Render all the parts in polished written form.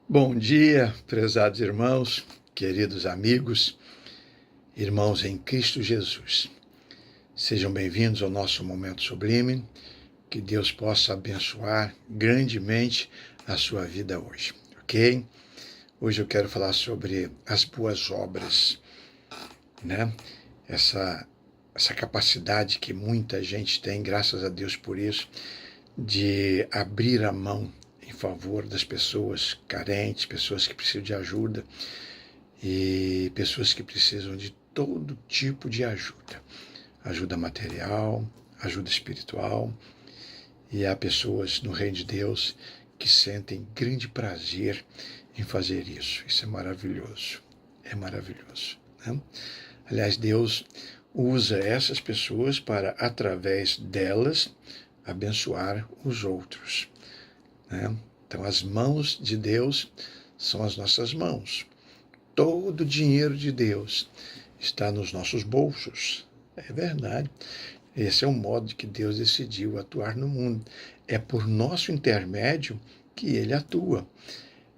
Bom dia, prezados irmãos, queridos amigos, irmãos em Cristo Jesus. Sejam bem-vindos ao nosso Momento Sublime, que Deus possa abençoar grandemente a sua vida hoje, ok? Hoje eu quero falar sobre as boas obras, né? Essa capacidade que muita gente tem, graças a Deus por isso, de abrir a mão em favor das pessoas carentes, pessoas que precisam de ajuda e pessoas que precisam de todo tipo de ajuda. Ajuda material, ajuda espiritual. E há pessoas no reino de Deus que sentem grande prazer em fazer isso. Isso é maravilhoso. É maravilhoso, né? Aliás, Deus usa essas pessoas para, através delas, abençoar os outros, né? Então, as mãos de Deus são as nossas mãos. Todo o dinheiro de Deus está nos nossos bolsos. É verdade. Esse é o modo que Deus decidiu atuar no mundo. É por nosso intermédio que Ele atua.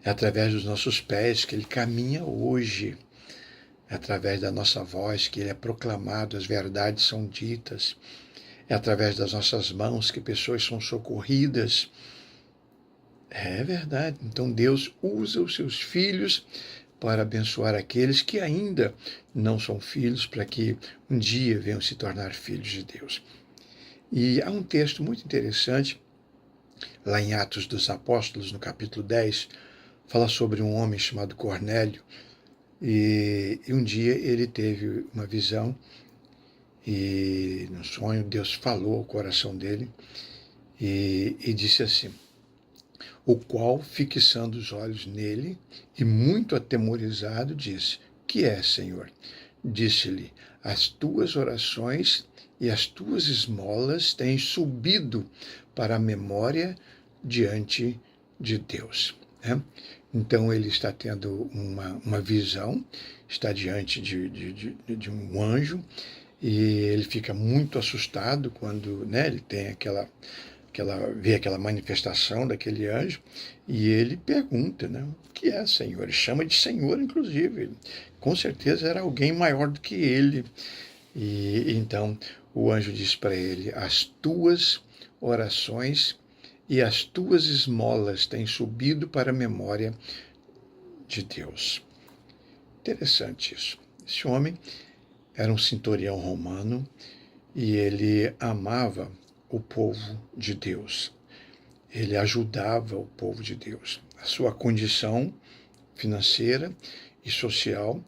É através dos nossos pés que Ele caminha hoje. É através da nossa voz que Ele é proclamado, as verdades são ditas. É através das nossas mãos que pessoas são socorridas. É verdade. Então Deus usa os seus filhos para abençoar aqueles que ainda não são filhos, para que um dia venham se tornar filhos de Deus. E há um texto muito interessante, lá em Atos dos Apóstolos, no capítulo 10, fala sobre um homem chamado Cornélio, e um dia ele teve uma visão, e no sonho Deus falou ao coração dele, e disse assim: o qual, fixando os olhos nele, e muito atemorizado, disse: que é, Senhor? Disse-lhe: as tuas orações e as tuas esmolas têm subido para a memória diante de Deus. Né? Então ele está tendo uma visão, está diante de um anjo, e ele fica muito assustado quando, né, ele tem vê aquela manifestação daquele anjo, e ele pergunta, né, o que é, Senhor? Ele chama de Senhor, inclusive. Com certeza era alguém maior do que ele. E então o anjo diz para ele: as tuas orações e as tuas esmolas têm subido para a memória de Deus. Interessante isso. Esse homem era um centurião romano e ele amava o povo de Deus. Ele ajudava o povo de Deus. A sua condição financeira e social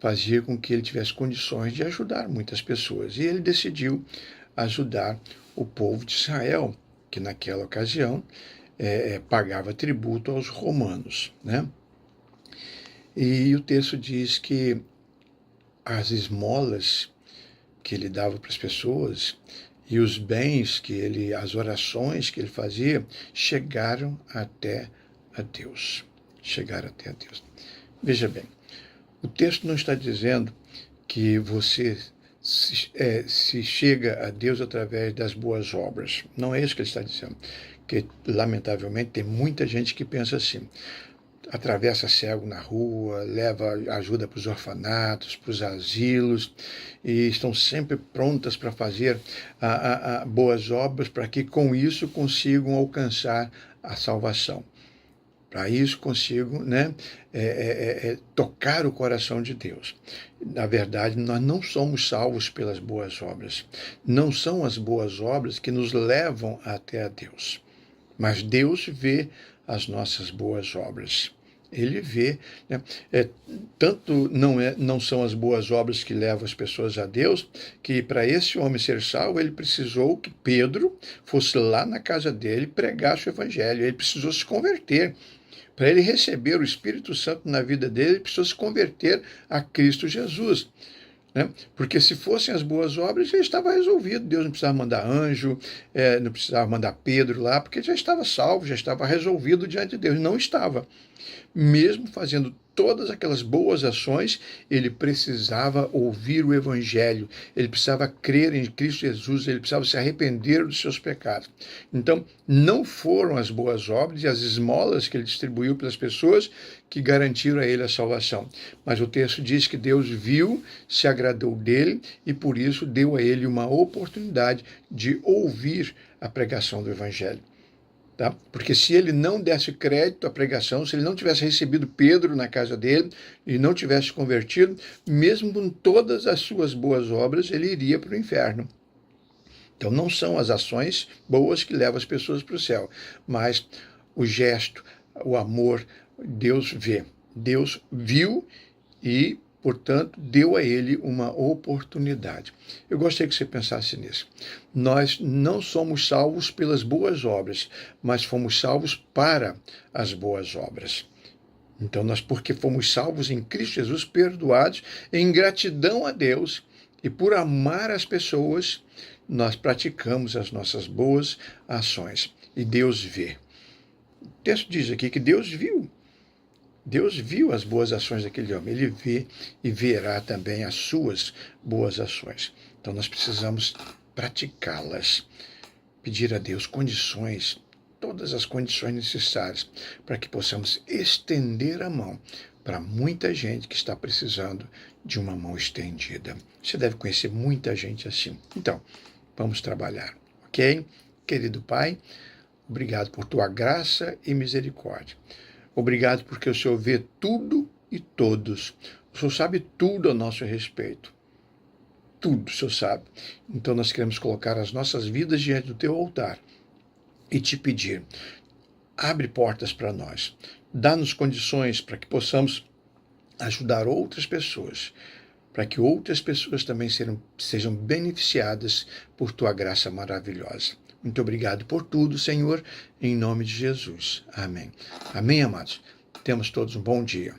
fazia com que ele tivesse condições de ajudar muitas pessoas. E ele decidiu ajudar o povo de Israel, que naquela ocasião pagava tributo aos romanos, né? E o texto diz que as esmolas que ele dava para as pessoas e os bens as orações que ele fazia, chegaram até a Deus. Chegaram até a Deus. Veja bem, o texto não está dizendo que você se chega a Deus através das boas obras. Não é isso que ele está dizendo. Porque, lamentavelmente, tem muita gente que pensa assim: atravessa cego na rua, leva ajuda para os orfanatos, para os asilos, e estão sempre prontas para fazer boas obras, para que com isso consigam alcançar a salvação. Para isso consigam, né, tocar o coração de Deus. Na verdade, nós não somos salvos pelas boas obras. Não são as boas obras que nos levam até a Deus. Mas Deus vê as nossas boas obras. Ele vê, né? Tanto não são as boas obras que levam as pessoas a Deus, que para esse homem ser salvo, ele precisou que Pedro fosse lá na casa dele e pregasse o evangelho. Ele precisou se converter. Para ele receber o Espírito Santo na vida dele, ele precisou se converter a Cristo Jesus. Né? Porque se fossem as boas obras, já estava resolvido. Deus não precisava mandar anjo, não precisava mandar Pedro lá, porque já estava salvo, já estava resolvido diante de Deus. Não estava. Mesmo fazendo todas aquelas boas ações, ele precisava ouvir o Evangelho, ele precisava crer em Cristo Jesus, ele precisava se arrepender dos seus pecados. Então, não foram as boas obras e as esmolas que ele distribuiu pelas pessoas que garantiram a ele a salvação. Mas o texto diz que Deus viu, se agradou dele e por isso deu a ele uma oportunidade de ouvir a pregação do Evangelho. Tá? Porque se ele não desse crédito à pregação, se ele não tivesse recebido Pedro na casa dele e não tivesse convertido, mesmo com todas as suas boas obras, ele iria para o inferno. Então não são as ações boas que levam as pessoas para o céu, mas o gesto, o amor, Deus vê. Deus viu e, portanto, deu a ele uma oportunidade. Eu gostaria que você pensasse nisso. Nós não somos salvos pelas boas obras, mas fomos salvos para as boas obras. Então, porque fomos salvos em Cristo Jesus, perdoados, em gratidão a Deus, e por amar as pessoas, nós praticamos as nossas boas ações. E Deus vê. O texto diz aqui que Deus viu. Deus viu as boas ações daquele homem. Ele vê e verá também as suas boas ações. Então nós precisamos praticá-las. Pedir a Deus condições, todas as condições necessárias para que possamos estender a mão para muita gente que está precisando de uma mão estendida. Você deve conhecer muita gente assim. Então, vamos trabalhar, ok? Querido Pai, obrigado por tua graça e misericórdia. Obrigado porque o Senhor vê tudo e todos. O Senhor sabe tudo a nosso respeito. Tudo o Senhor sabe. Então nós queremos colocar as nossas vidas diante do teu altar e te pedir, abre portas para nós. Dá-nos condições para que possamos ajudar outras pessoas, para que outras pessoas também sejam beneficiadas por tua graça maravilhosa. Muito obrigado por tudo, Senhor, em nome de Jesus. Amém. Amém, amados. Temos todos um bom dia.